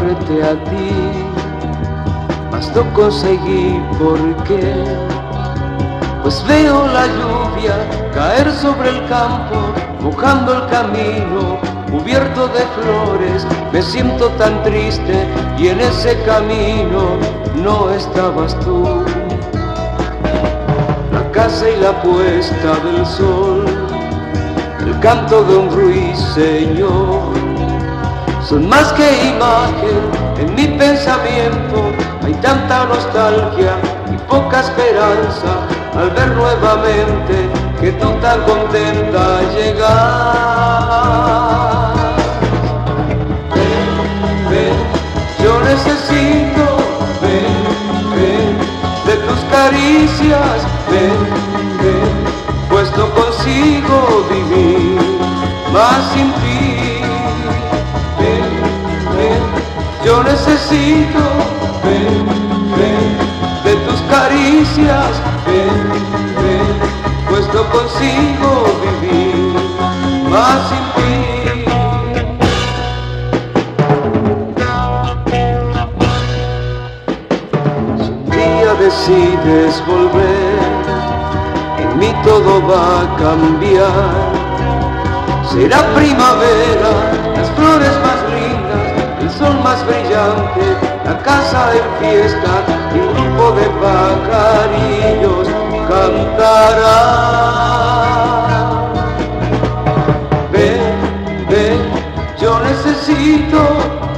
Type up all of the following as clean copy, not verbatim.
amarte a ti, mas no conseguí. ¿Por qué? Pues veo la lluvia caer sobre el campo, mojando el camino cubierto de flores. Me siento tan triste y en ese camino no estabas tú. La casa y la puesta del sol, el canto de un ruiseñor, son más que imagen en mi pensamiento. Hay tanta nostalgia y poca esperanza al ver nuevamente que tú tan contenta llegas. Ven, ven, yo necesito, ven, ven, de tus caricias, ven, ven, pues no consigo vivir más sin ti. Ven, ven, yo necesito, ven, ven, de tus caricias, ven, ven, pues no consigo vivir más sin ti. Si un día decides volver, en mí todo va a cambiar. Será primavera, las flores más lindas, el sol más brillante, la casa en fiesta y un grupo de pajarillos cantará. Ven, ven, yo necesito,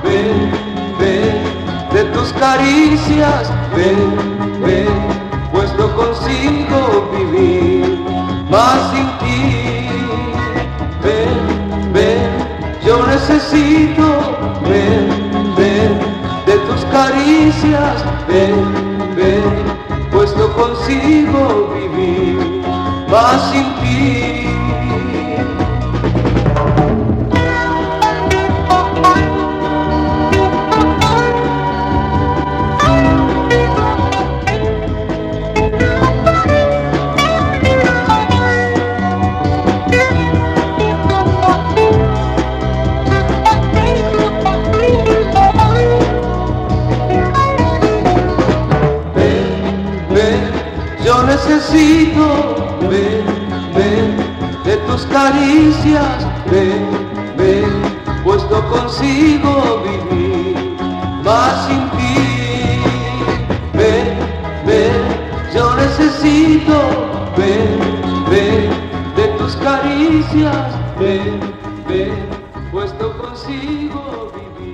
ven, ven, de tus caricias, ven, ven, pues no consigo vivir más sin ti. Ven, ven, yo necesito, ven, ven, de tus caricias, ven, ven, pues no consigo vivir más sin ti. Yo necesito, ven, ven, de tus caricias, ven, ven, pues no consigo vivir más sin ti. Ven, ven, yo necesito, ven, ven, de tus caricias, ven, ven, pues no consigo vivir.